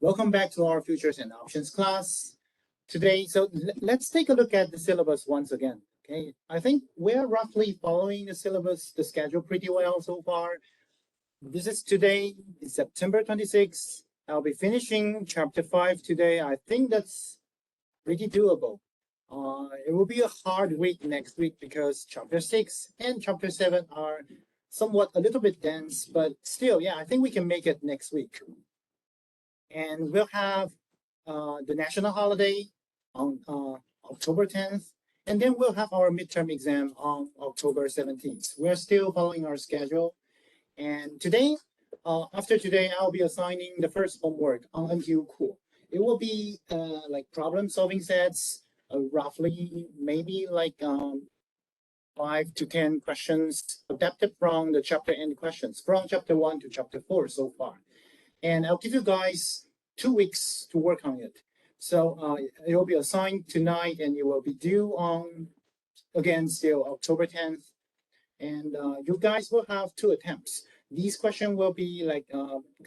Welcome back to our Futures and Options class. Today, let's take a look at the syllabus once again. Okay, I think we're roughly following the syllabus, the schedule pretty well so far. This is today, it's September 26th. I'll be finishing chapter 5 today. I think that's pretty doable. It will be a hard week next week because chapter 6 and chapter 7 are somewhat a little bit dense, but still, yeah, I think we can make it next week. And we'll have the national holiday on October 10th, and then we'll have our midterm exam on October 17th. We're still following our schedule, and today, after today, I'll be assigning the first homework on NTU Cool. It will be like problem-solving sets, roughly maybe like 5 to 10 questions adapted from the chapter end questions, from chapter 1 to chapter 4 so far. And I'll give you guys 2 weeks to work on it. So it will be assigned tonight and it will be due on, again, still October 10th. And you guys will have 2 attempts. These questions will be like,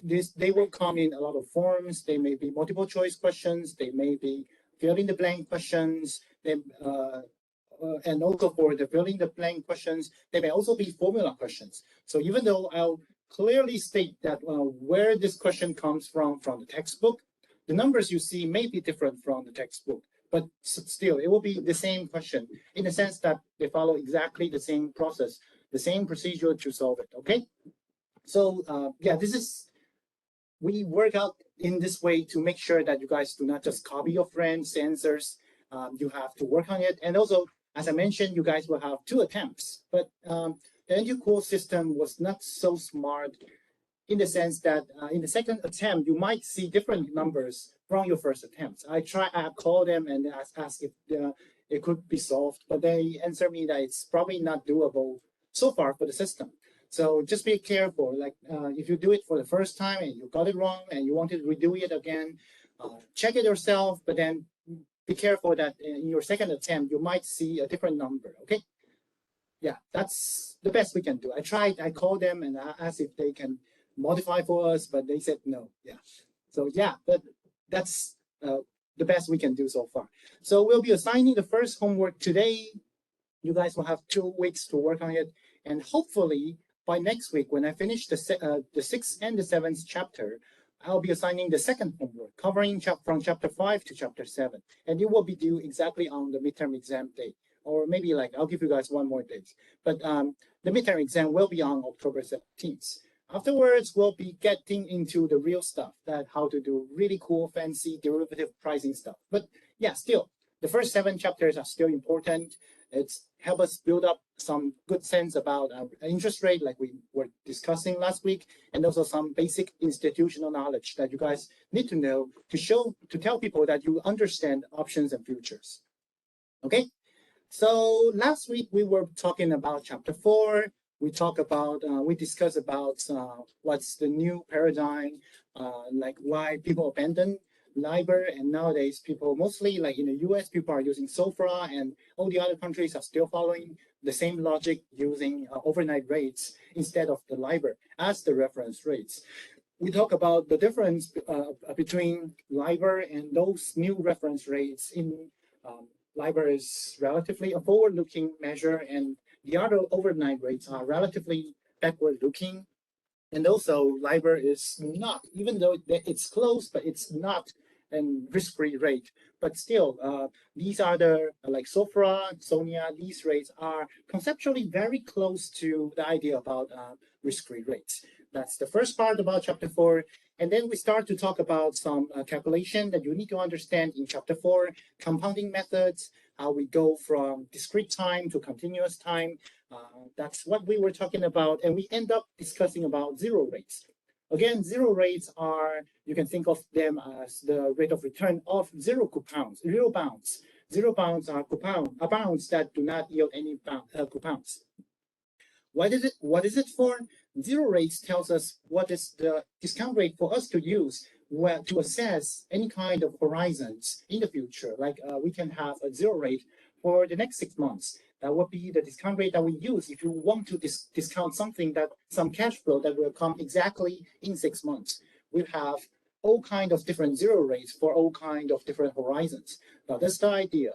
they will come in a lot of forms. They may be multiple choice questions. They may be fill in the blank questions. And also for the fill in the blank questions, they may also be formula questions. So even though I'll clearly state that where this question comes from the textbook, the numbers you see may be different from the textbook, but still it will be the same question in the sense that they follow exactly the same process, the same procedure to solve it, okay? So yeah, we work out in this way to make sure that you guys do not just copy your friends' answers. You have to work on it. And also, as I mentioned, you guys will have 2 attempts, but the NTU Cool system was not so smart in the sense that in the second attempt, you might see different numbers from your first attempt. I call them and ask if it could be solved, but they answer me that it's probably not doable so far for the system. So just be careful, like if you do it for the first time and you got it wrong and you want to redo it again, check it yourself, but then be careful that in your second attempt, you might see a different number, okay? Yeah, that's the best we can do. I called them and I asked if they can modify for us, but they said no, yeah. So yeah, but that's the best we can do so far. So we'll be assigning the first homework today. You guys will have 2 weeks to work on it. And hopefully by next week, when I finish the 6th and the 7th chapter, I'll be assigning the second homework, covering from chapter 5 to chapter 7. And it will be due exactly on the midterm exam day. Or maybe like, I'll give you guys 1 more day. But the midterm exam will be on October 17th. Afterwards, we'll be getting into the real stuff, that how to do really cool, fancy derivative pricing stuff. But yeah, still, the first 7 chapters are still important. It's help us build up some good sense about interest rate, like we were discussing last week, and also some basic institutional knowledge that you guys need to know to tell people that you understand options and futures. Okay, so last week we were talking about chapter 4. We discussed about what's the new paradigm, like why people abandon LIBOR, and nowadays people mostly, like in the US, people are using SOFR, and all the other countries are still following the same logic, using overnight rates instead of the LIBOR as the reference rates. We talk about the difference between LIBOR and those new reference rates. In LIBOR is relatively a forward-looking measure, and the other overnight rates are relatively backward-looking. And also, LIBOR is not, even though it's close, but it's not a risk-free rate. But still, these are like SOFR, SONIA, these rates are conceptually very close to the idea about risk-free rates. That's the first part about chapter 4. And then we start to talk about some calculation that you need to understand in chapter 4, compounding methods, how we go from discrete time to continuous time. That's what we were talking about. And we end up discussing about zero rates. Again, zero rates are, you can think of them as the rate of return of zero coupons, zero bounds. Zero bounds are bounds that do not yield any coupons. What is it for? Zero rates tells us what is the discount rate for us to use to assess any kind of horizons in the future. Like we can have a zero rate for the next 6 months. That would be the discount rate that we use if you want to discount something, that some cash flow that will come exactly in 6 months. We have all kind of different zero rates for all kind of different horizons. Now that's the idea.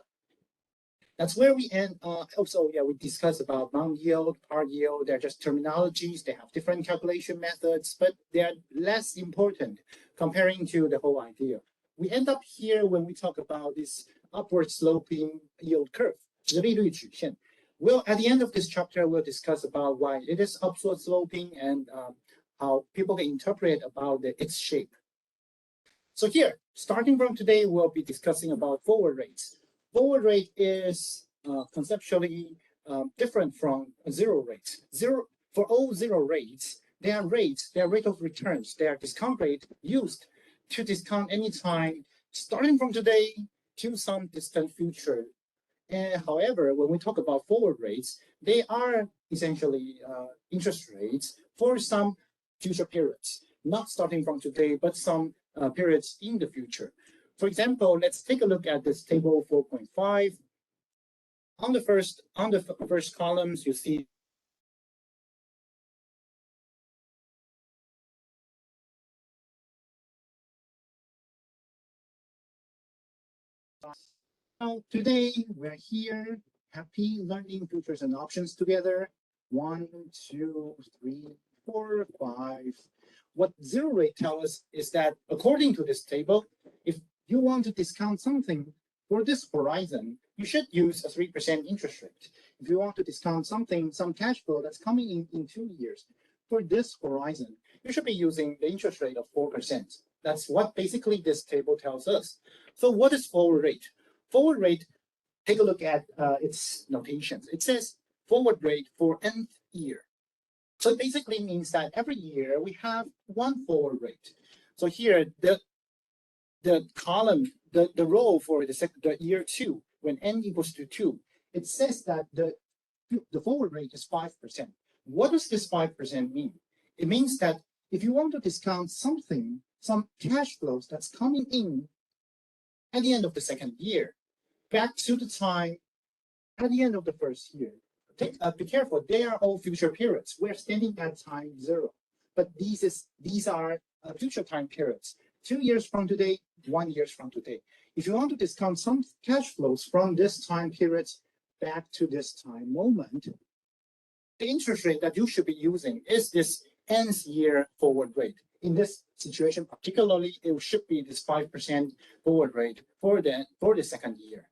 That's where we end. Also, yeah, we discussed about bond yield, par yield. They're just terminologies. They have different calculation methods, but they're less important comparing to the whole idea. We end up here when we talk about this upward sloping yield curve, 直利率曲线. Well, at the end of this chapter, we'll discuss about why it is upward sloping and how people can interpret about its shape. So here, starting from today, we'll be discussing about forward rates. Forward rate is conceptually different from zero rates. For all zero rates, they are rate of returns. They are discount rate used to discount any time starting from today to some distant future. And however, when we talk about forward rates, they are essentially interest rates for some future periods, not starting from today, but some periods in the future. For example, let's take a look at this table 4.5. On the first columns, you see today we're here, happy learning futures and options together. 1, 2, 3, 4, 5. What zero rate tells us is that according to this table, if you want to discount something for this horizon, you should use a 3% interest rate. If you want to discount something, some cash flow that's coming in 2 years, for this horizon, you should be using the interest rate of 4%. That's what basically this table tells us. So what is forward rate? Forward rate, take a look at its notations. It says forward rate for nth year. So it basically means that every year we have one forward rate. So here, the column, the row for the year 2, when n equals to 2, it says that the forward rate is 5%. What does this 5% mean? It means that if you want to discount something, some cash flows that's coming in at the end of the second year, back to the time at the end of the first year. Be careful, they are all future periods. We're standing at time 0, but these are future time periods. 2 years from today, 1 year from today. If you want to discount some cash flows from this time period back to this time moment, the interest rate that you should be using is this nth year forward rate. In this situation, particularly, it should be this 5% forward rate for the second year.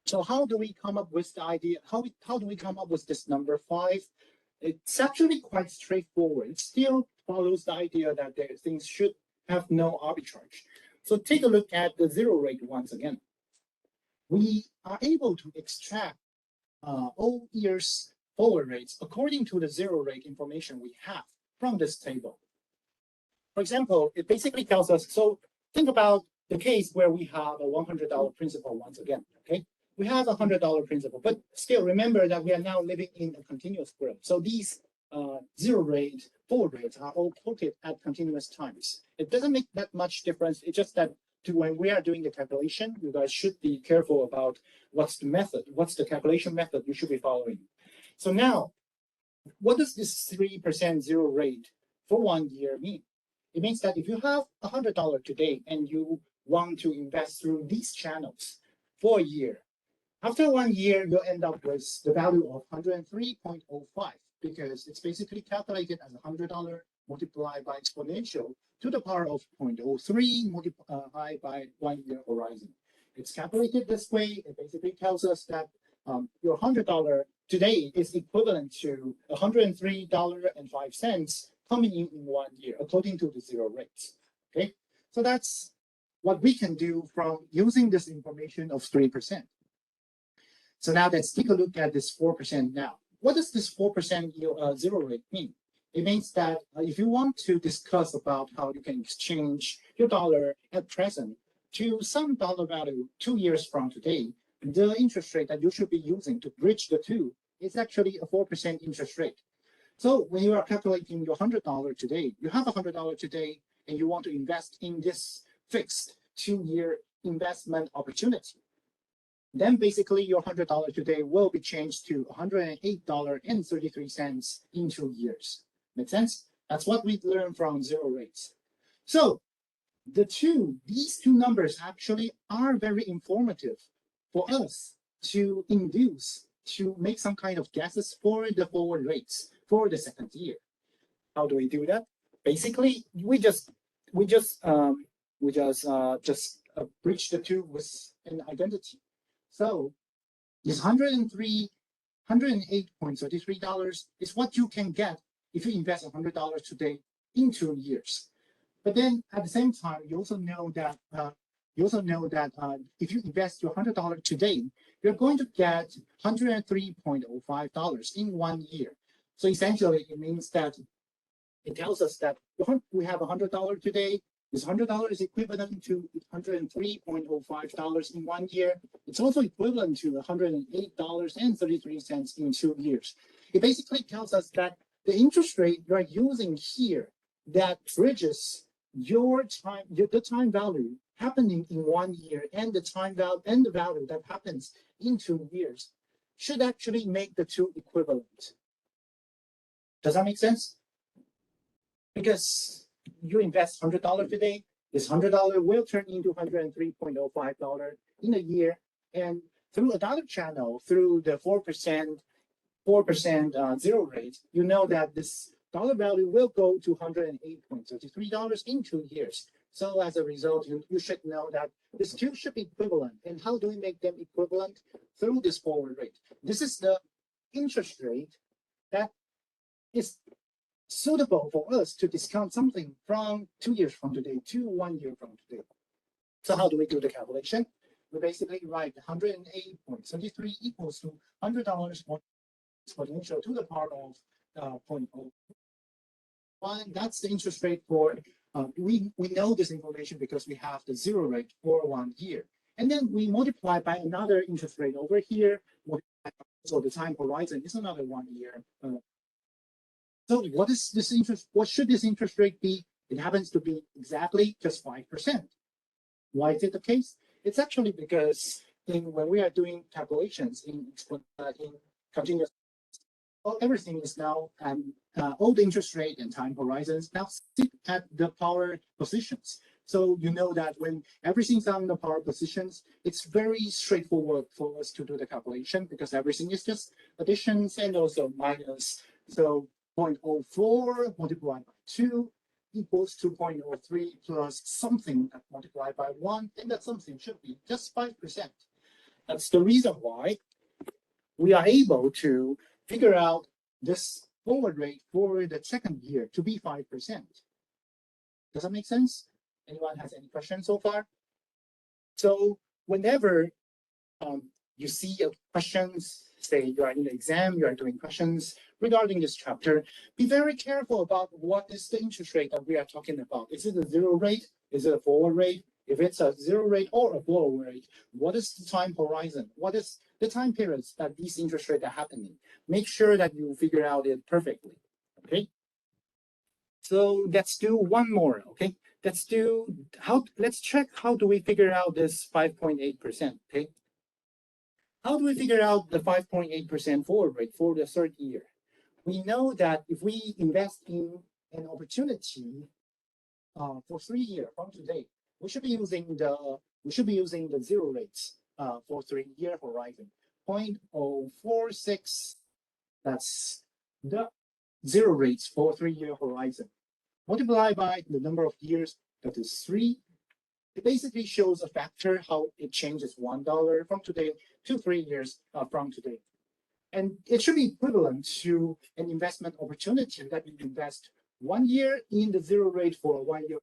So how do we come up with the idea? How do we come up with this number 5? It's actually quite straightforward. It still follows the idea that things should have no arbitrage. So take a look at the zero rate once again. We are able to extract all years forward rates according to the zero rate information we have from this table. For example, it basically tells us, so think about the case where we have a $100 principal once again, okay? We have a $100 principal, but still remember that we are now living in a continuous growth. So these zero rate forward rates are all quoted at continuous times. It doesn't make that much difference. It's just that when we are doing the calculation, you guys should be careful about what's the calculation method you should be following. So now, what does this 3% zero rate for 1 year mean? It means that if you have $100 today and you want to invest through these channels for a year, after 1 year, you'll end up with the value of 103.05 because it's basically calculated as $100 multiplied by exponential to the power of 0.03 multiplied by 1 year horizon. It's calculated this way. It basically tells us that your $100 today is equivalent to $103.05 coming in 1 year, according to the zero rates. Okay, so that's what we can do from using this information of 3%. So now let's take a look at this 4% now. What does this 4% zero rate mean? It means that if you want to discuss about how you can exchange your dollar at present to some dollar value 2 years from today, the interest rate that you should be using to bridge the two is actually a 4% interest rate. So when you are calculating your $100 today, you have $100 today and you want to invest in this fixed 2-year investment opportunity. Then basically your $100 today will be changed to $108.33 in 2 years. Make sense? That's what we learned from zero rates. So these two numbers actually are very informative for us to induce, to make some kind of guesses for the forward rates for the second year. How do we do that? Basically, we just bridge the two with an identity. So this $108.33 is what you can get if you invest $100 today in 2 years. But then at the same time, you also know that if you invest your $100 today, you're going to get $103.05 in 1 year. So essentially, it means that it tells us that we have $100 today. This $100 is equivalent to $103.05 in 1 year. It's also equivalent to $108.33 in 2 years. It basically tells us that the interest rate you're using here that bridges the time value happening in 1 year and the value that happens in 2 years should actually make the two equivalent. Does that make sense? Because you invest $100 today, this $100 will turn into $103.05 in a year, and through another channel, through the 4% zero rate, you know that this dollar value will go to $108.33 in 2 years. So as a result, you should know that these two should be equivalent. And how do we make them equivalent? Through this forward rate. This is the interest rate that is suitable for us to discount something from 2 years from today to 1 year from today. So how do we do the calculation? We basically write 108.33 equals to $100 exponential to the power of 0.01. That's the interest rate for, we know this information because we have the zero rate for 1 year. And then we multiply by another interest rate over here. So the time horizon is another 1 year. So what is this interest? What should this interest rate be? It happens to be exactly just 5%. Why is it the case? It's actually because when we are doing calculations in continuous, everything is now all the interest rate and time horizons now sit at the power positions. So you know that when everything's on the power positions, it's very straightforward for us to do the calculation because everything is just additions and also minus. So 0.04 multiplied by 2 equals to 0.03 plus something multiplied by 1, and that something should be just 5%. That's the reason why we are able to figure out this forward rate for the second year to be 5%. Does that make sense? Anyone has any questions so far? So whenever you see questions, say you are in the exam, you are doing questions regarding this chapter, be very careful about what is the interest rate that we are talking about. Is it a zero rate? Is it a forward rate? If it's a zero rate or a forward rate, what is the time horizon? What is the time periods that these interest rates are happening? Make sure that you figure out it perfectly, okay? So let's do one more, okay? Let's check how do we figure out this 5.8%, okay? How do we figure out the 5.8% forward rate for the third year? We know that if we invest in an opportunity for 3 years from today, we should be using the zero rates for 3 year horizon. 0.046, that's the zero rates for 3 year horizon. Multiply by the number of years, that is 3. It basically shows a factor how it changes $1 from today to 3 years from today. And it should be equivalent to an investment opportunity that you invest 1 year in the zero rate for 1 year.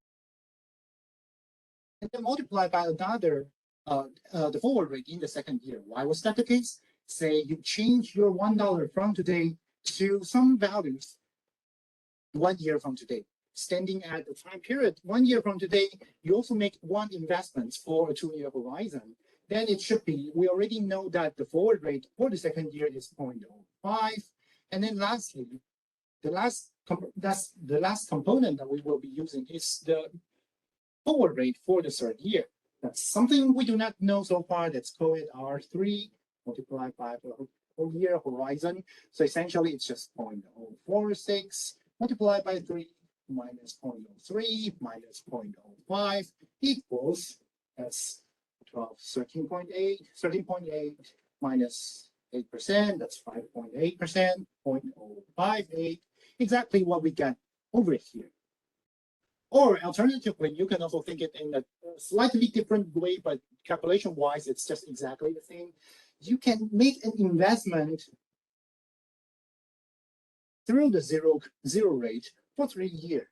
And then multiply by another, the forward rate in the second year. Why was that the case? Say you change your $1 from today to some values 1 year from today. Standing at the time period 1 year from today, you also make one investment for a 2 year horizon. Then it should be, we already know that the forward rate for the second year is 0.05. And then lastly, the last component that we will be using is the forward rate for the third year. That's something we do not know so far. Let's call it R3 multiplied by the whole year horizon. So essentially it's just 0.046 multiplied by 3 minus 0.03 minus 0.05 equals, that's 13.8 minus 8%, that's 5.8%, 0.058, exactly what we get over here. Or alternatively, you can also think it in a slightly different way, but calculation-wise, it's just exactly the same. You can make an investment through the zero rate for 3 years.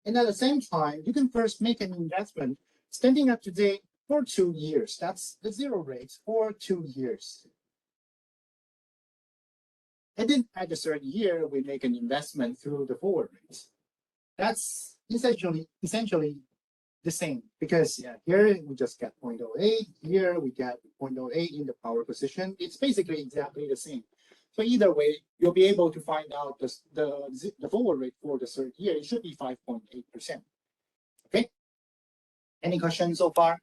And at the same time, you can first make an investment standing up today for 2 years. That's the zero rate for 2 years. And then at the third year, we make an investment through the forward rates. That's essentially the same, because here we just get 0.08, here we get 0.08 in the power position. It's basically exactly the same. So either way, you'll be able to find out the forward rate for the third year. It should be 5.8%. Okay. Any questions so far?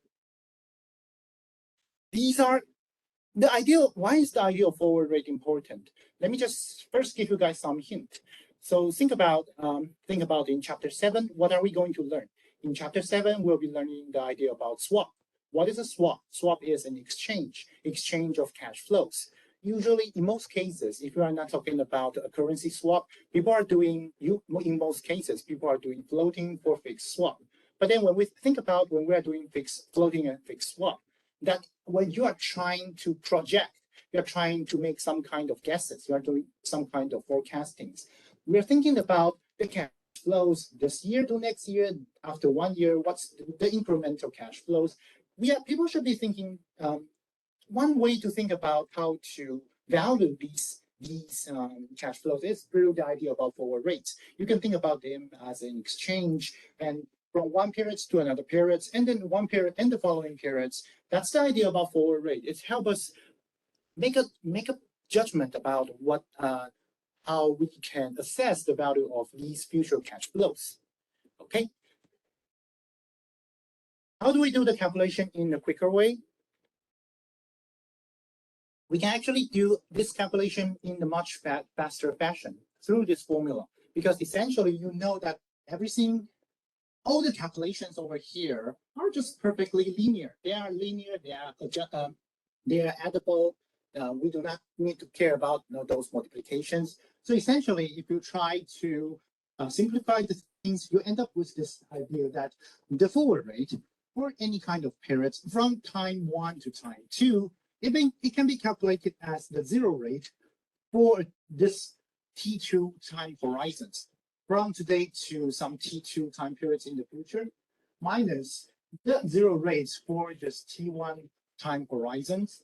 These are the ideal. Why is the ideal forward rate important? Let me just first give you guys some hint. So think about in chapter 7, what are we going to learn? In chapter 7, we'll be learning the idea about swap. What is a swap? Swap is an exchange of cash flows. Usually, in most cases, if you are not talking about a currency swap, in most cases, people are doing floating for fixed swap. But then when we think about when we are doing floating and fixed swap, that when you are trying to project, you're trying to make some kind of guesses, you are doing some kind of forecastings. We're thinking about the cash flows this year to next year, after 1 year, what's the incremental cash flows. People should be thinking, one way to think about how to value these cash flows is through the idea about forward rates. You can think about them as an exchange, and from one period to another period, and then one period and the following periods. That's the idea about forward rate. It helps us make a judgment about how we can assess the value of these future cash flows. Okay. How do we do the calculation in a quicker way? We can actually do this calculation in a much faster fashion through this formula, because essentially you know that all the calculations over here are just perfectly linear. They are linear, they are addable. We do not need to care about those multiplications. So essentially, if you try to simplify the things, you end up with this idea that the forward rate for any kind of periods from time 1 to time 2, it can be calculated as the zero rate for this T2 time horizons from today to some T2 time periods in the future, minus the zero rates for this T1 time horizons.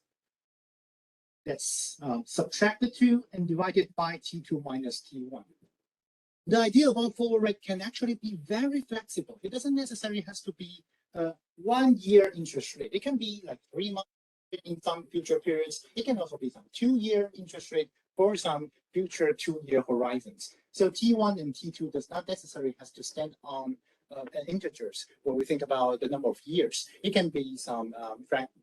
That's subtracted to and divided by T2 minus T1. The idea about forward rate can actually be very flexible. It doesn't necessarily have to be a 1 year interest rate. It can be like 3 months in some future periods. It can also be some 2 year interest rate for some future 2 year horizons. So T1 and T2 does not necessarily have to stand on integers when we think about the number of years. It can be some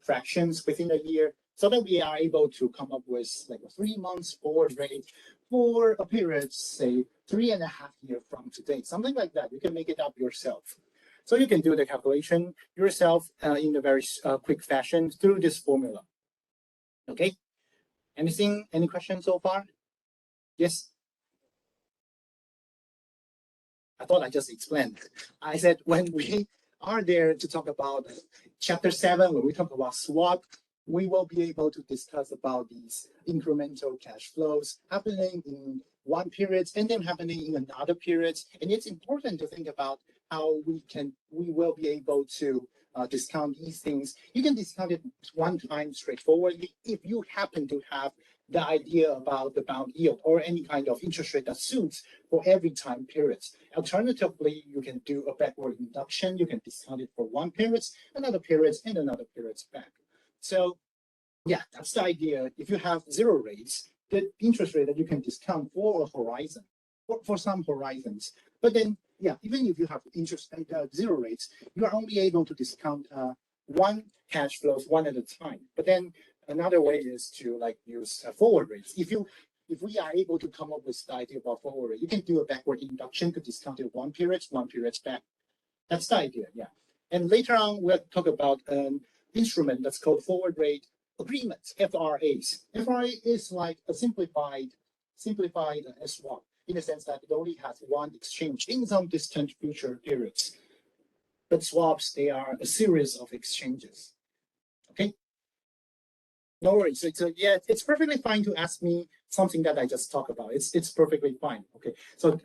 fractions within a year, so that we are able to come up with like a 3 months forward rate for a period, say 3.5 years from today, something like that. You can make it up yourself. So you can do the calculation yourself in a very quick fashion through this formula. Okay. Any questions so far? Yes. I thought I just explained. I said when we are there to talk about chapter 7, when we talk about swap, we will be able to discuss about these incremental cash flows happening in one period and then happening in another period. And it's important to think about how we will be able to discount these things. You can discount it one time straightforwardly if you happen to have the idea about the bound yield or any kind of interest rate that suits for every time period. Alternatively, you can do a backward induction. You can discount it for one period, another period, and another period back. So yeah, that's the idea. If you have zero rates, the interest rate that you can discount for a horizon, for some horizons. But then, yeah, even if you have interest zero rates, you are only able to discount one cash flows one at a time. But then another way is to like use forward rates. If you if we are able to come up with the idea about forward rate, you can do a backward induction to discount it one period back. That's the idea, yeah. And later on, we'll talk about an instrument that's called forward rate agreements, FRAs. FRA is like a simplified swap in the sense that it only has one exchange in some distant future periods. But swaps, they are a series of exchanges. Okay. No worries. Yeah, it's perfectly fine to ask me something that I just talked about. It's perfectly fine. Okay. So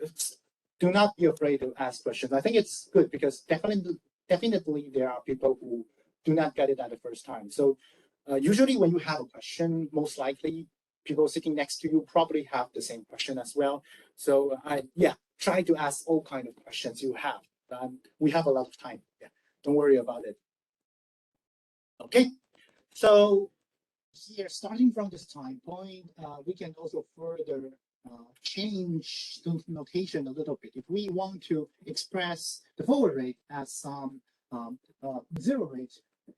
do not be afraid to ask questions. I think it's good because definitely there are people who do not get it at the first time. So usually when you have a question, most likely people sitting next to you probably have the same question as well. So try to ask all kind of questions you have. We have a lot of time. Yeah, don't worry about it. Okay, so here, starting from this time point, we can also further change the notation a little bit. If we want to express the forward rate as some zero rate,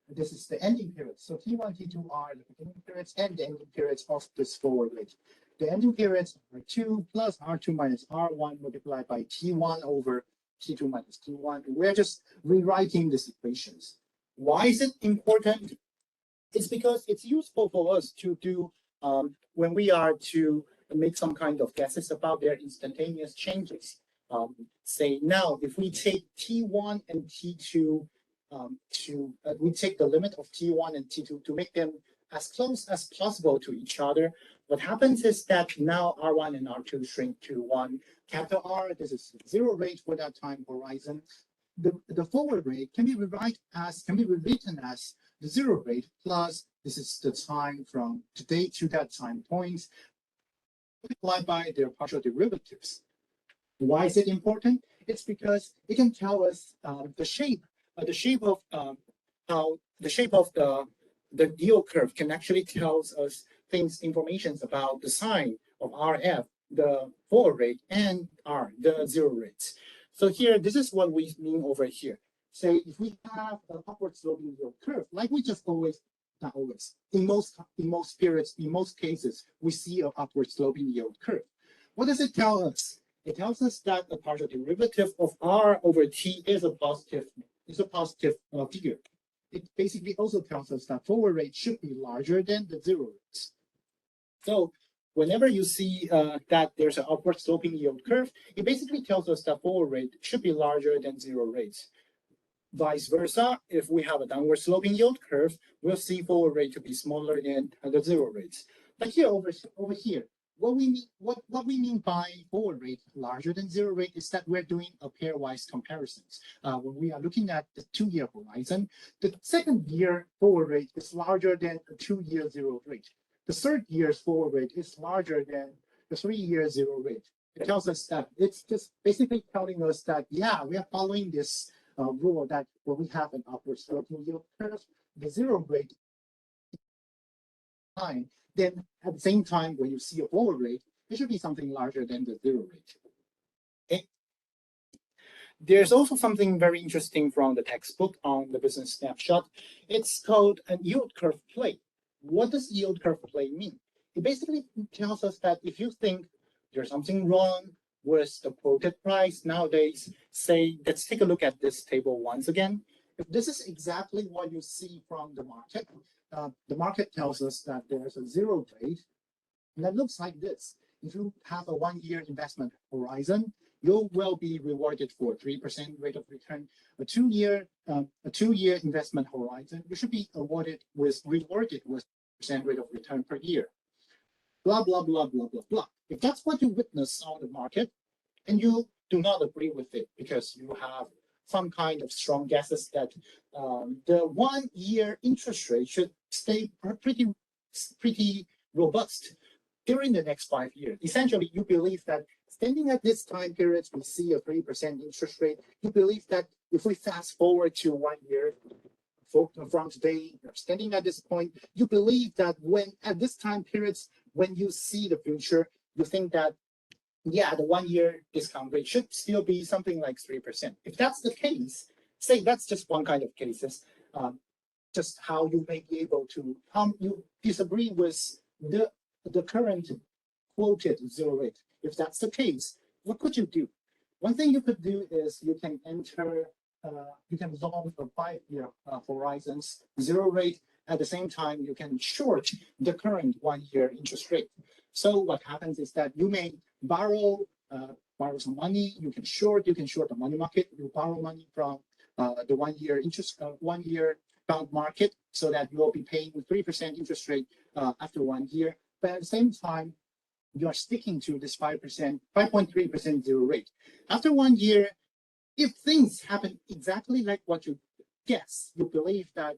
this is the ending period. So T1, T2 are the beginning periods and the ending periods of this forward rate. The ending periods are 2 plus R2 minus R1 multiplied by T1 over T2 minus T1. We're just rewriting these equations. Why is it important? It's because it's useful for us to do when we are to make some kind of guesses about their instantaneous changes. Say now, if we take T1 and T2 we take the limit of T1 and T2 to make them as close as possible to each other. What happens is that now R1 and R2 shrink to 1 capital R. This is zero rate for that time horizon. The forward rate can be rewritten as the zero rate plus this is the time from today to that time point multiplied by their partial derivatives. Why is it important? It's because it can tell us the shape of the yield curve can actually tells us information about the sign of RF, the forward rate, and R, the zero rates. So here, this is what we mean over here. Say if we have an upward sloping yield curve, like we just not always, in most periods, in most cases, we see an upward sloping yield curve. What does it tell us? It tells us that the partial derivative of R over T is a positive figure. It basically also tells us that forward rate should be larger than the zero rates. So whenever you see that there's an upward sloping yield curve, it basically tells us that forward rate should be larger than zero rates. Vice versa, if we have a downward sloping yield curve, we'll see forward rate to be smaller than the zero rates. But here over here, what we mean by forward rate larger than zero rate is that we're doing a pairwise comparisons. When we are looking at the 2-year horizon, the second year forward rate is larger than the 2-year zero rate. The third year's forward rate is larger than the 3-year zero rate. It tells us that it's just basically telling us that, yeah, we are following this rule that when we have an upward sloping yield curve, the zero rate time, then at the same time, when you see a forward rate, it should be something larger than the zero rate. Okay. There's also something very interesting from the textbook on the business snapshot. It's called a yield curve play. What does yield curve play mean? It basically tells us that if you think there's something wrong with the quoted price nowadays, say, let's take a look at this table once again. If this is exactly what you see from the market tells us that there's a zero rate, and that looks like this. If you have a 1-year investment horizon, you will be rewarded for 3% rate of return. A 2-year investment horizon, you should be rewarded with percent rate of return per year. Blah blah blah blah blah blah. If that's what you witness on the market, and you do not agree with it because you have some kind of strong guesses that the 1-year interest rate should stay pretty robust during the next 5 years. Essentially, you believe that standing at this time period, we see a 3% interest rate. You believe that if we fast forward to 1 year from today, standing at this point, you believe that when at this time periods, when you see the future, you think that, yeah, the 1-year discount rate should still be something like 3%. If that's the case, say that's just one kind of cases, just how you may be able to, you disagree with the current quoted zero rate. If that's the case, what could you do? One thing you could do is you can enter, you can long a 5-year horizons zero rate. At the same time, you can short the current 1-year interest rate. So what happens is that you may borrow some money. You can short the money market. You borrow money from the 1-year interest, 1-year bond market, so that you will be paying 3% interest rate after 1 year. But at the same time, you are sticking to this 5%, 5.3% zero rate. After 1 year, if things happen exactly like what you guess, you believe that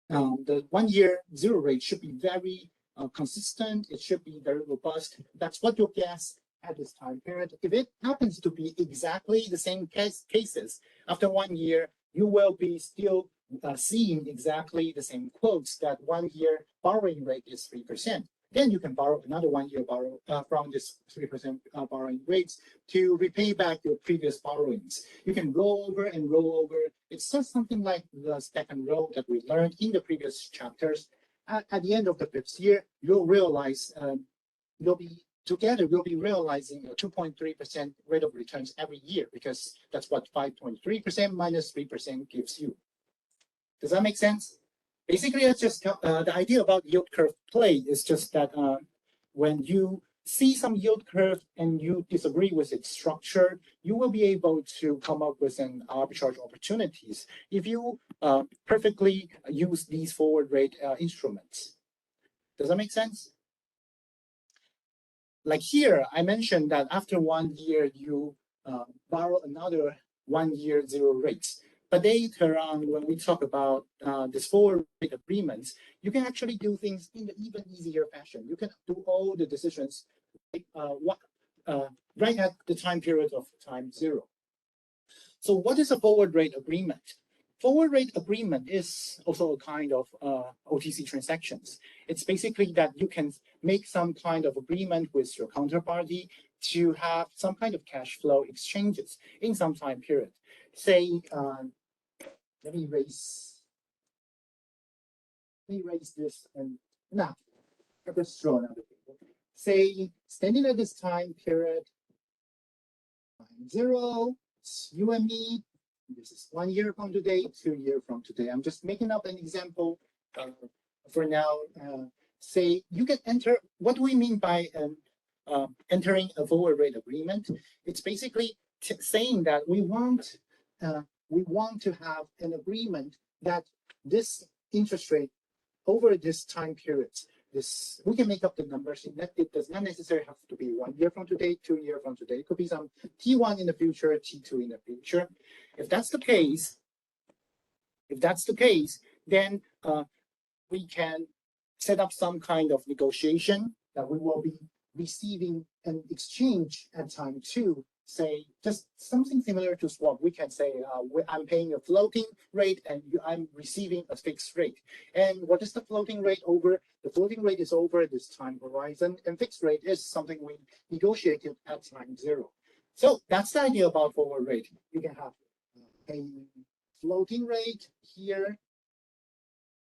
the 1-year zero rate should be very consistent, it should be very robust. That's what you guess at this time period. If it happens to be exactly the same cases, after 1 year, you will be still seeing exactly the same quotes that 1-year borrowing rate is 3%. Then you can borrow another 1-year borrow from this 3% borrowing rates to repay back your previous borrowings. You can roll over and roll over. It's just something like the stack and roll that we learned in the previous chapters. At the end of the 5th year, you'll realize we'll be realizing a 2.3% rate of returns every year, because that's what 5.3% minus 3% gives you. Does that make sense? Basically, it's just the idea about yield curve play is just that when you see some yield curve and you disagree with its structure, you will be able to come up with an arbitrage opportunities if you perfectly use these forward rate instruments. Does that make sense? Like here, I mentioned that after 1 year, you borrow another 1-year zero rates. But later on, when we talk about this forward rate agreements, you can actually do things in an even easier fashion. You can do all the decisions right at the time period of time zero. So what is a forward rate agreement? Forward rate agreement is also a kind of OTC transactions. It's basically that you can make some kind of agreement with your counterparty to have some kind of cash flow exchanges in some time period. Say, let me raise this, and now let's draw another table. Say, standing at this time period, time zero, it's you and me. This is 1 year from today, 2 years from today. I'm just making up an example for now. Say you can enter. What do we mean by entering a forward rate agreement? It's basically saying that we want to have an agreement that this interest rate over this time period, we can make up the numbers. It does not necessarily have to be 1 year from today, 2 years from today. It could be some T1 in the future, T2 in the future. If that's the case, then we can set up some kind of negotiation that we will be receiving an exchange at time 2. Say just something similar to swap. We can say I'm paying a floating rate and I'm receiving a fixed rate. And what is the floating rate over? The floating rate is over this time horizon, and fixed rate is something we negotiated at time zero. So that's the idea about forward rate. You can have a floating rate here,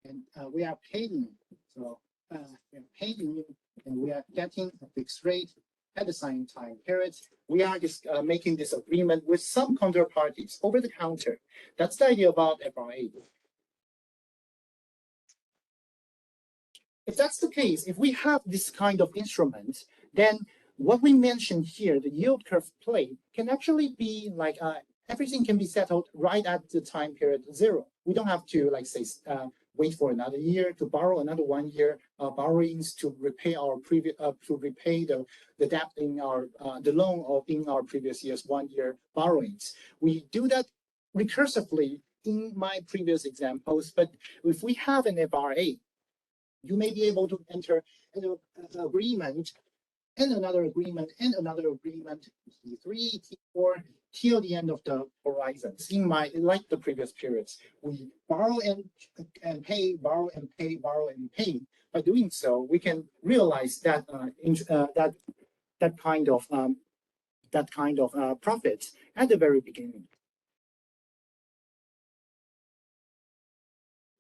and we are paying. So we are paying, and we are getting a fixed rate at the same time period. We are just making this agreement with some counterparties over the counter. That's the idea about FRA. If that's the case, if we have this kind of instrument, then what we mentioned here, the yield curve play, can actually be like everything can be settled right at the time period zero. We don't have to like say wait for another year to borrow another 1 year borrowings to repay our previous the debt in our the loan in our previous year's 1 year borrowings. We do that recursively in my previous examples, but if we have an FRA, you may be able to enter an agreement and another agreement and another agreement, T3, T4, till the end of the horizons. In like the previous periods, we borrow and pay, borrow and pay, borrow and pay. By doing so, we can realize that that kind of profits at the very beginning.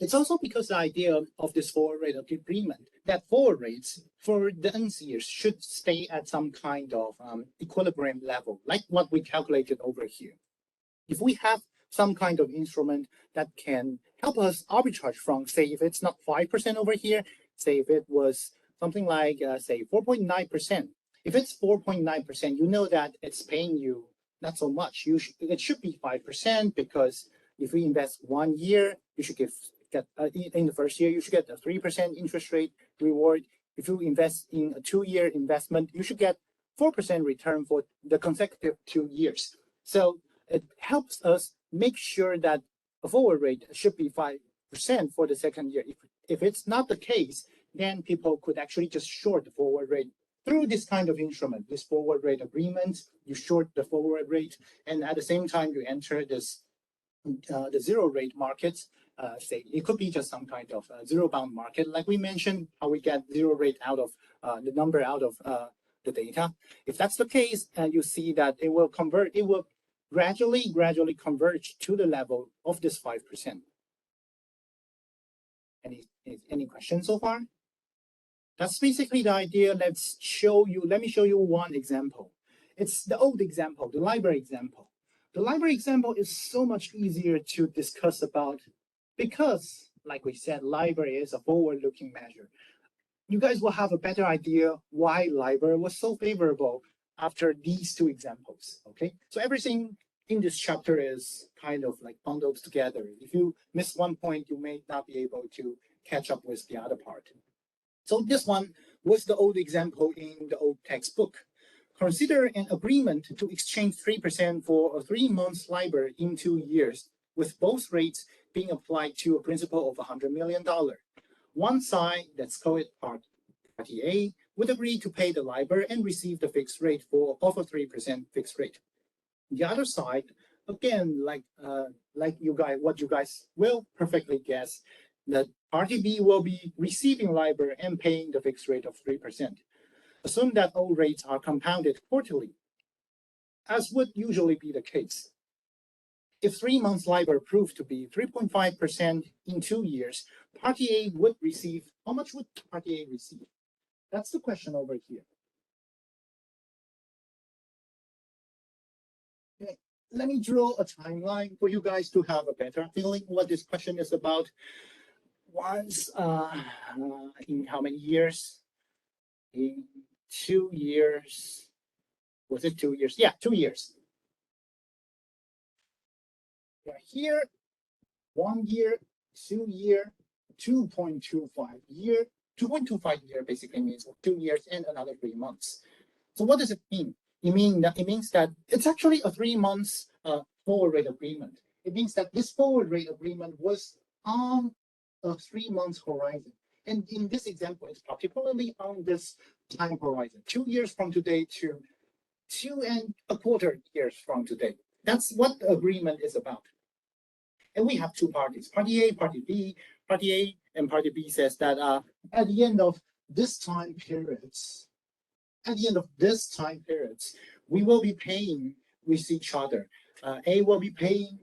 It's also because the idea of this forward rate agreement that forward rates for the NCs should stay at some kind of equilibrium level, like what we calculated over here. If we have some kind of instrument that can help us arbitrage from, say, if it's not 5% over here, say if it was something like, say, 4.9%. If it's 4.9%, you know that it's paying you not so much. It should be 5% because if we invest 1 year, you should get in the first year, you should get a 3% interest rate reward. If you invest in a 2-year investment, you should get 4% return for the consecutive 2 years. So it helps us make sure that a forward rate should be 5% for the second year. If it's not the case, then people could actually just short the forward rate through this kind of instrument, this forward rate agreement. You short the forward rate, and at the same time you enter this the zero rate markets. Say it could be just some kind of zero bound market, like we mentioned, how we get zero rate out of the number out of the data. If that's the case, you see that it will gradually converge to the level of this 5%. Any questions so far? That's basically the idea. Let me show you one example. It's the old example, the LIBOR example. The LIBOR example is so much easier to discuss about because, like we said, LIBOR is a forward-looking measure. You guys will have a better idea why LIBOR was so favorable after these two examples, okay? So everything in this chapter is kind of like bundled together. If you miss one point, you may not be able to catch up with the other part. So this one was the old example in the old textbook. Consider an agreement to exchange 3% for a 3-month LIBOR in 2 years, with both rates being applied to a principal of $100 million. One side, let's call it party A, would agree to pay the LIBOR and receive the fixed rate of a 3% fixed rate. The other side, again, like what you guys will perfectly guess, that party B will be receiving LIBOR and paying the fixed rate of 3%. Assume that all rates are compounded quarterly, as would usually be the case. If 3 months LIBOR proved to be 3.5% in 2 years, party A would receive, how much would party A receive? That's the question over here. Okay, let me draw a timeline for you guys to have a better feeling what this question is about. Once, in how many years? In 2 years. Was it 2 years? Yeah, 2 years. Yeah, here, 1 year, 2 year, 2.25 year. 2.25 year basically means 2 years and another 3 months. So what does it mean? It means that it's actually a 3 months forward rate agreement. It means that this forward rate agreement was on a 3 months horizon. And in this example, it's particularly on this time horizon, 2 years from today to 2.25 years from today. That's what the agreement is about. And we have two parties, party A, party B. Party A and party B says that at the end of this time periods, we will be paying with each other. A will be paying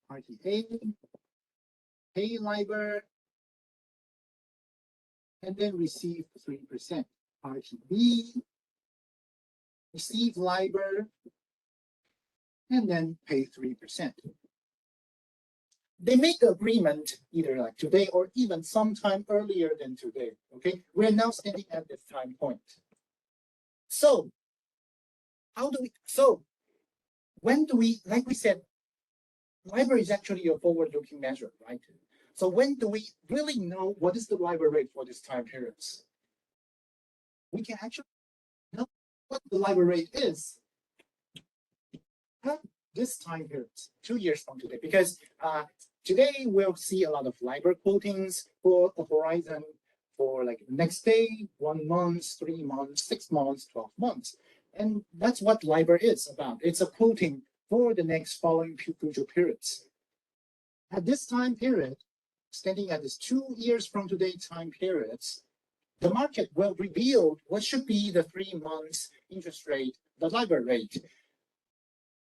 party A, pay LIBOR, and then receive 3%. Party B, receive LIBOR, and then pay 3%. They make the agreement either like today or even sometime earlier than today, okay? We're now standing at this time point. So when do we, like we said, LIBOR is actually a forward-looking measure, right? So when do we really know what is the LIBOR rate for this time periods? We can actually know what the LIBOR rate is at this time period, 2 years from today, because today we'll see a lot of LIBOR quotings for a horizon for like next day, 1 month, 3 months, 6 months, 12 months. And that's what LIBOR is about. It's a quoting for the next following future periods. At this time period, standing at this 2 years from today time periods, the market will reveal what should be the 3 months interest rate, the LIBOR rate.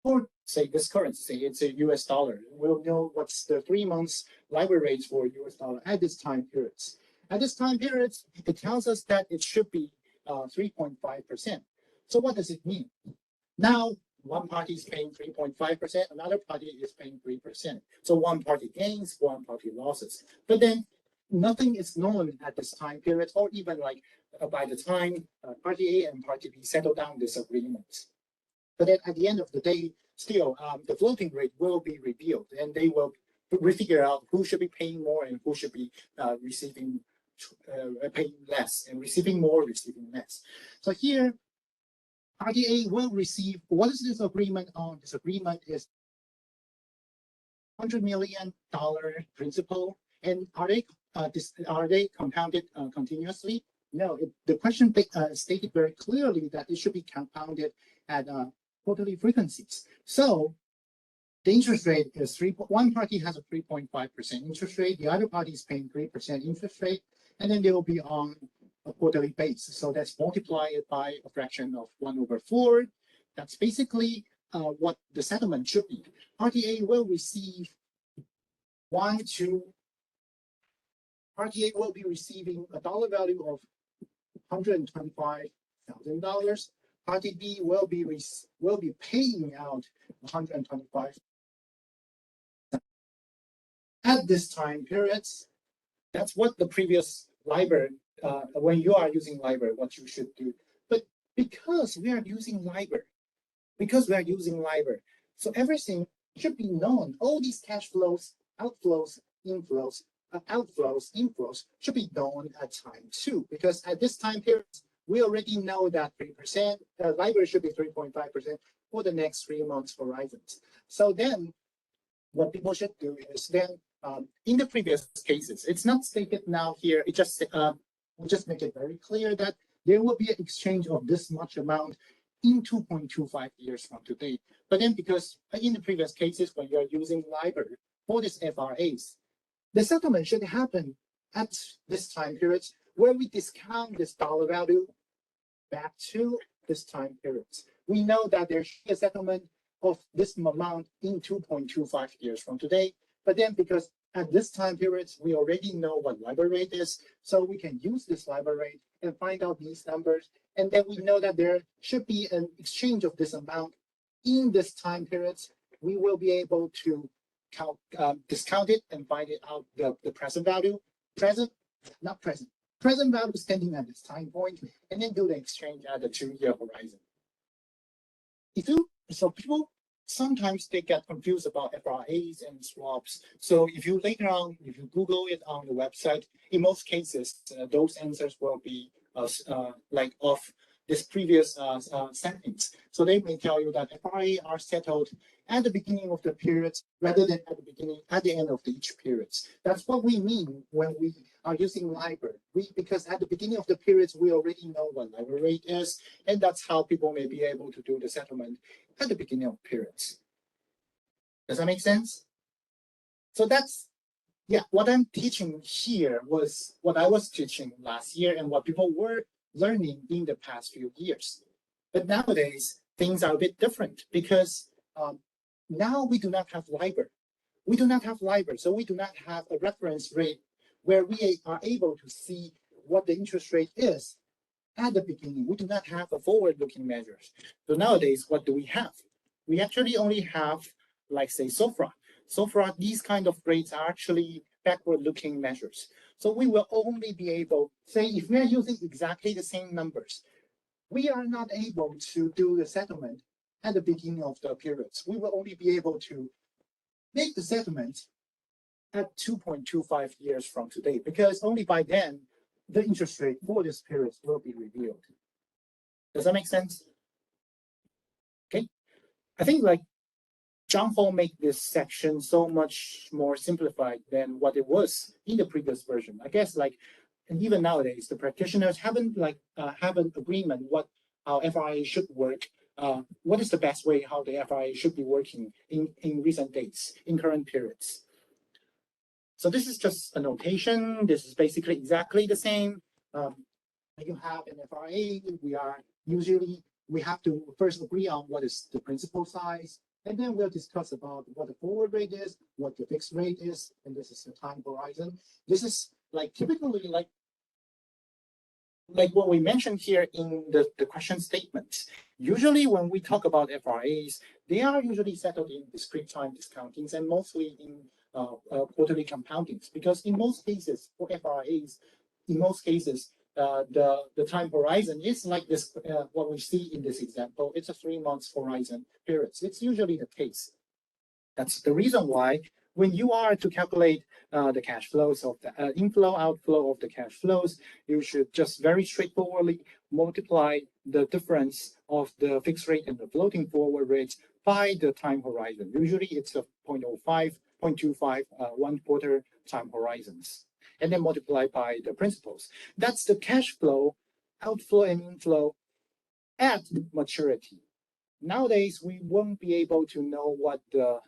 for say this currency, say it's a US dollar, we'll know what's the 3 months LIBOR rates for US dollar at this time periods. At this time periods, it tells us that it should be 3.5%. So what does it mean? Now, one party is paying 3.5%, another party is paying 3%. So one party gains, one party losses. But then nothing is known at this time period, or even like by the time party A and party B settle down this agreement. But then at the end of the day, still the floating rate will be revealed, and they will figure out who should be paying more and who should be receiving paying less, and receiving more, receiving less. So here, party A will receive, what is this agreement on? This agreement is $100 million principal, and are they compounded continuously? No, the question stated very clearly that it should be compounded at quarterly frequencies. So the interest rate is one party has a 3.5% interest rate, the other party is paying 3% interest rate, and then they will be on a quarterly basis. So that's multiplied by a fraction of 1/4. That's basically what the settlement should be. Party A will receive Party A will be receiving a dollar value of $125,000. Party B will be paying out $125,000 at this time periods. That's what the previous LIBOR, when you are using LIBOR, what you should do. But because we are using LIBOR, so everything should be known. All these cash flows, outflows, inflows, should be known at time 2. Because at this time period, we already know that 3%, LIBOR should be 3.5% for the next 3 months horizons. So then what people should do is then, in the previous cases, it's not stated now here, it just we'll just make it very clear that there will be an exchange of this much amount in 2.25 years from today. But then because in the previous cases, when you're using LIBOR for these FRAs, the settlement should happen at this time period where we discount this dollar value back to this time period. We know that there should be a settlement of this amount in 2.25 years from today. But then because at this time period, we already know what LIBOR rate is, so we can use this LIBOR rate and find out these numbers. And then we know that there should be an exchange of this amount in this time period. We will be able to discount it and find it out the present value, present value standing at this time point, and then do the exchange at the 2-year horizon. So people sometimes they get confused about FRAs and swaps. So if you later on, if you Google it on the website, in most cases, those answers will be like of this previous sentence. So they may tell you that FRA are settled at the beginning of the period rather than at the end of each period. That's what we mean when we are using LIBOR. Because at the beginning of the periods, we already know what LIBOR rate is, and that's how people may be able to do the settlement at the beginning of periods. Does that make sense? So that's, yeah, what I'm teaching here was what I was teaching last year and what people were learning in the past few years. But nowadays, things are a bit different because now we do not have LIBOR. So we do not have a reference rate where we are able to see what the interest rate is at the beginning. We do not have a forward-looking measures. So nowadays, what do we have? We actually only have, like say, SOFR. SOFR, these kind of rates are actually backward-looking measures. So we will only be able, say, if we are using exactly the same numbers, we are not able to do the settlement at the beginning of the periods. We will only be able to make the settlement at 2.25 years from today, because only by then, the interest rate for this period will be revealed. Does that make sense? Okay. I think like John Hall made this section so much more simplified than what it was in the previous version. I guess like, and even nowadays, the practitioners haven't have an agreement how FRA should work. What is the best way how the FRA should be working in recent dates, in current periods. So this is just a notation. This is basically exactly the same. You have an FRA, we have to first agree on what is the principal size, And then we'll discuss about what the forward rate is, what the fixed rate is, and this is the time horizon. This is like typically like what we mentioned here in the question statements. Usually when we talk about FRAs, they are usually settled in discrete time discountings and mostly in quarterly compoundings, because in most cases for FRAs, in most cases, the time horizon is like this, what we see in this example. It's a 3 months horizon periods. It's usually the case. That's the reason why when you are to calculate the cash flows of the inflow, outflow of the cash flows, you should just very straightforwardly multiply the difference of the fixed rate and the floating forward rates by the time horizon. Usually it's a 0.05, 0.25, 1 quarter time horizons, and then multiply by the principals. That's the cash flow, outflow and inflow at maturity. Nowadays, we won't be able to know what the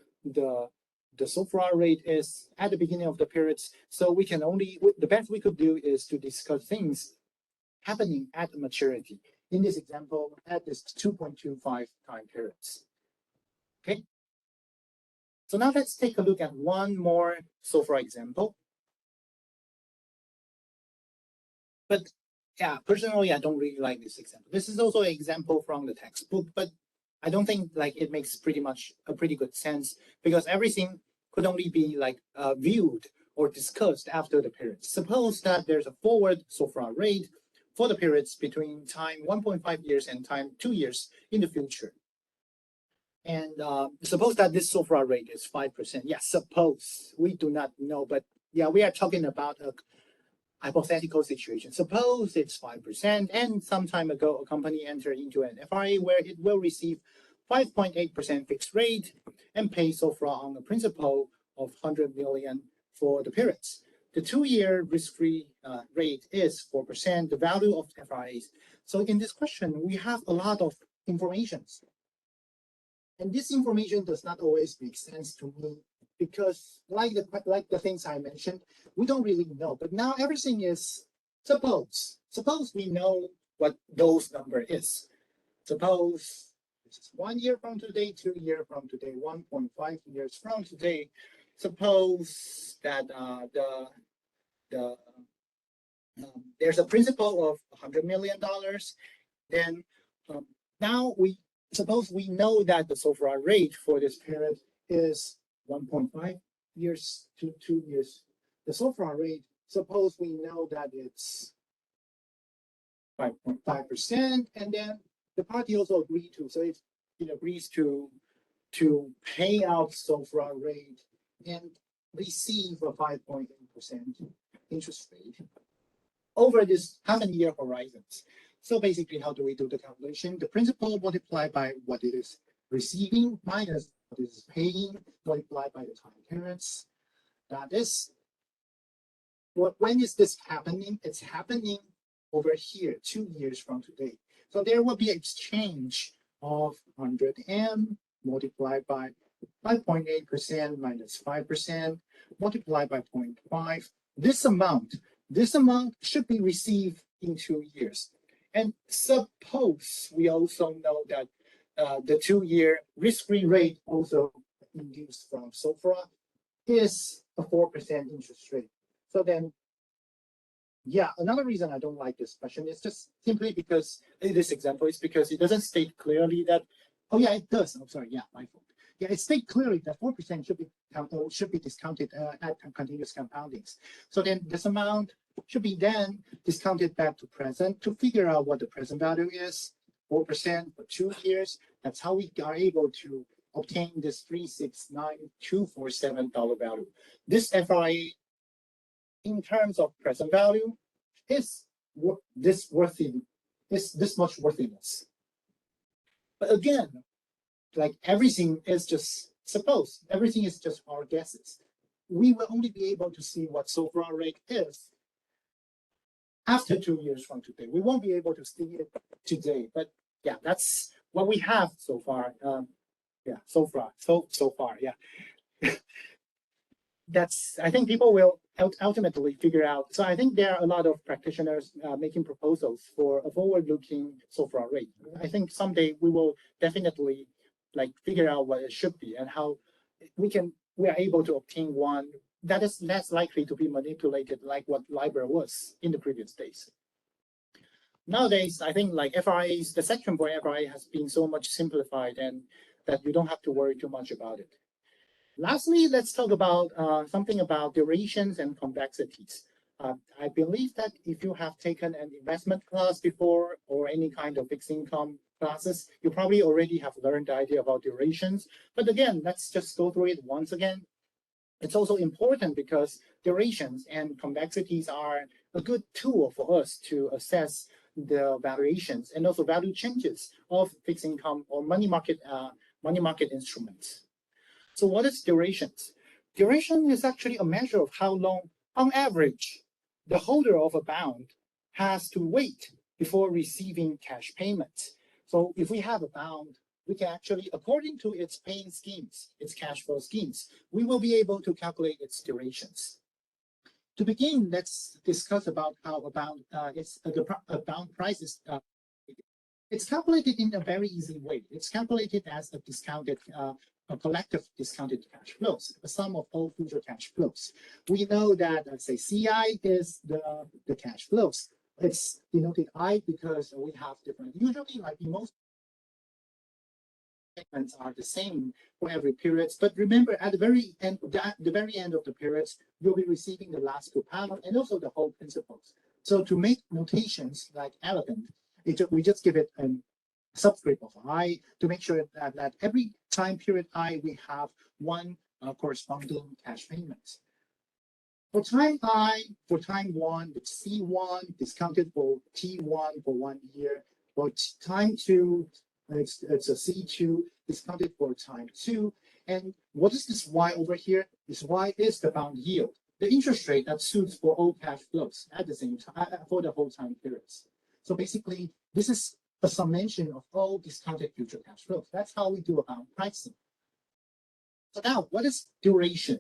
SOFR rate is at the beginning of the periods. So we can only, the best we could do is to discuss things happening at maturity. In this example, at this 2.25 time periods. Okay. So now let's take a look at one more SOFR example. But yeah, personally, I don't really like this example. This is also an example from the textbook, but I don't think like it makes pretty good sense, because everything could only be like viewed or discussed after the periods. Suppose that there's a forward SOFR rate for the periods between time 1.5 years and time 2 years in the future. And suppose that this SOFR rate is 5%. Yeah, suppose, we do not know, but yeah, we are talking about a hypothetical situation. Suppose it's 5%, and some time ago, a company entered into an FRA where it will receive 5.8% fixed rate and pay SOFR on a principal of 100 million for the periods. The 2-year risk-free rate is 4%, the value of FRAs. So in this question, we have a lot of information. And this information does not always make sense to me, because like the things I mentioned, we don't really know. But now everything is suppose. Suppose we know what those number is. Suppose this is 1 year from today, 2 years from today, 1.5 years from today. Suppose that there's a principal of $100 million. Then now suppose we know that the SOFR rate for this period is 1.5 years to 2 years. The SOFR rate, suppose we know that it's 5.5%, and then the party also agreed to, so it agrees to pay out SOFR rate and receive a 5.8% interest rate over this how many year horizons. So basically, how do we do the calculation? The principal multiplied by what it is receiving minus what it is paying multiplied by the time periods. That is, when is this happening? It's happening over here, 2 years from today. So there will be exchange of 100M multiplied by 5.8% minus 5% multiplied by 0.5. This amount should be received in 2 years. And suppose we also know that the 2-year risk-free rate also induced from SOFR is a 4% interest rate. So then, yeah, another reason I don't like this question is just simply because this example is because it doesn't state clearly that, oh yeah, it does. I'm sorry, yeah, my fault. Yeah, it states clearly that 4% should be discounted at continuous compoundings. So then this amount should be then discounted back to present to figure out what the present value is, 4% for 2 years. That's how we are able to obtain this $369,247 value. This FRA, in terms of present value, is this much worthiness. But again, like everything is just suppose, everything is just our guesses. We will only be able to see what SOFR rate is after 2 years from today. We won't be able to see it today, but yeah, that's what we have so far. Yeah, so far, yeah. That's, I think people will ultimately figure out. So I think there are a lot of practitioners making proposals for a forward-looking SOFR rate. I think someday we will definitely like figure out what it should be and how we are able to obtain one that is less likely to be manipulated like what LIBOR was in the previous days. Nowadays, I think like FRAs, the section for FRA has been so much simplified and that you don't have to worry too much about it. Lastly, let's talk about something about durations and convexities. I believe that if you have taken an investment class before or any kind of fixed income classes, you probably already have learned the idea about durations. But again, let's just go through it once again. It's also important because durations and convexities are a good tool for us to assess the valuations and also value changes of fixed income or money market instruments. So what is durations? Duration is actually a measure of how long, on average, the holder of a bond has to wait before receiving cash payments. So if we have a bond, we can actually, according to its paying schemes, its cash flow schemes, we will be able to calculate its durations. To begin, let's discuss about how a bond price is. It's calculated in a very easy way. It's calculated as a discounted, a collective discounted cash flows, a sum of all future cash flows. We know that, let's say, CI is the cash flows. It's denoted I because we have different, usually like in most statements are the same for every period. But remember, at the very end of the periods, you'll be receiving the last coupon and also the whole principles. So to make notations like elegant, we just give it a subscript of I to make sure that every time period I, we have one corresponding cash payment. For time I, for time 1, it's C1 discounted for T1 for 1 year. For time 2, it's a C2 discounted for time 2. And what is this Y over here? This Y is the bond yield, the interest rate that suits for all cash flows at the same time for the whole time periods. So basically, this is a summation of all discounted future cash flows. That's how we do bond pricing. So now, what is duration?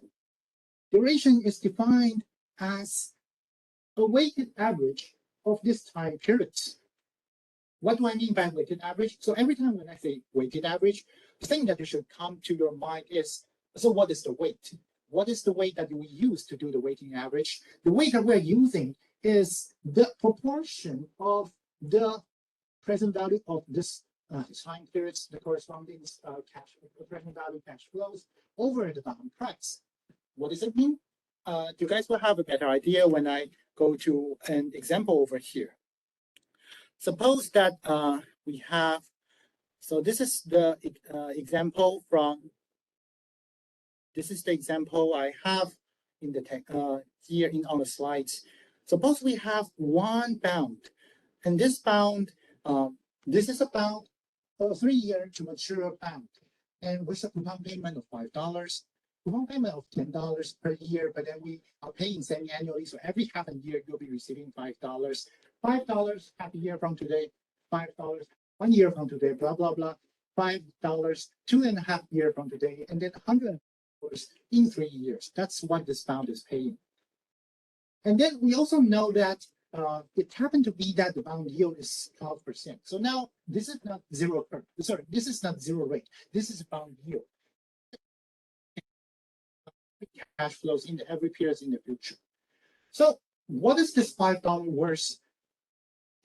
Duration is defined as a weighted average of this time periods. What do I mean by weighted average? So every time when I say weighted average, the thing that you should come to your mind is, so what is the weight? What is the weight that we use to do the weighting average? The weight that we're using is the proportion of the present value of this time periods, the corresponding present value cash flows over the bond price. What does it mean? You guys will have a better idea when I go to an example over here. Suppose that we have, so this is the example from, this is the example I have in the here on the slides. Suppose we have one bound, and this bound, this is about a 3-year to mature bound, and with a coupon payment of $5. Coupon payment of $10 per year, but then we are paying semi-annually, so every half a year you'll be receiving $5. $5 half a year from today, $5 1 year from today, blah, blah, blah, $5 2.5 years from today, and then $100 in 3 years. That's what this bound is paying. And then we also know that it happened to be that the bond yield is 12%. So now this is not this is not zero rate. This is bond yield. Cash flows in every period in the future. So what is this $5 worth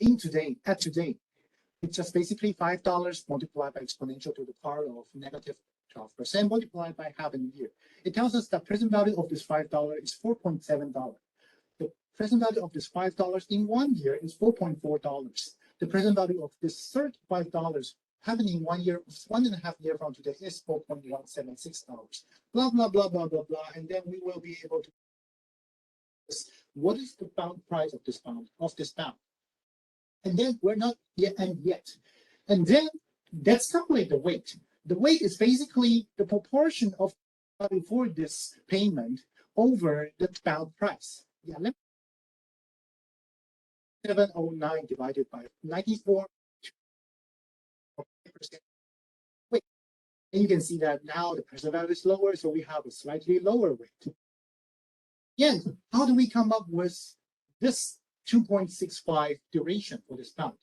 in today, at today? It's just basically $5 multiplied by exponential to the power of negative 12% multiplied by half a year. It tells us that present value of this $5 is $4.7. The present value of this $5 in 1 year is $4.4. The present value of this third $5 happening in 1 year, 1.5 years from today is $4.176. Blah, blah, blah, blah, blah, blah. And then we will be able to, what is the bound price of this bound, And then we're not yet, and then let's calculate the weight. The weight is basically the proportion of value for this payment over the bound price. Yeah, 709 divided by 94. Wait, and you can see that now the present value is lower, so we have a slightly lower weight. Again, how do we come up with this 2.65 duration for this bound?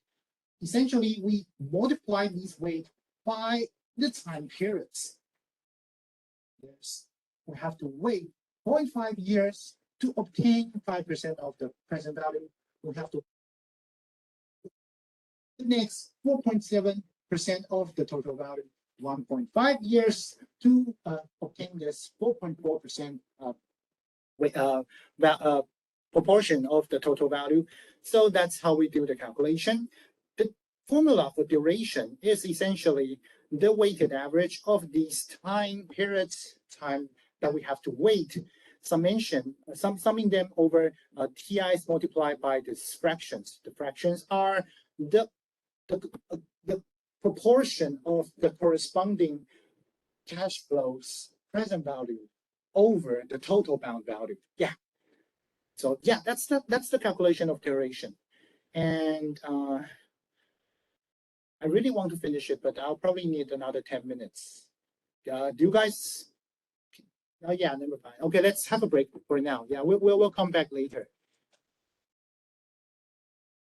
Essentially, we multiply these weight by the time periods. Yes, we have to wait 0.5 years to obtain 5% of the present value. We have to next 4.7% of the total value, 1.5 years to obtain this 4.4% proportion of the total value. So that's how we do the calculation. The formula for duration is essentially the weighted average of these time periods, time that we have to wait, summing them over TIs multiplied by these fractions. The fractions are the proportion of the corresponding cash flows present value over the total bound value. Yeah. So yeah, that's the calculation of duration. And I really want to finish it, but I'll probably need another 10 minutes. Do you guys? Oh yeah, never mind. Okay, let's have a break for now. Yeah, we'll come back later.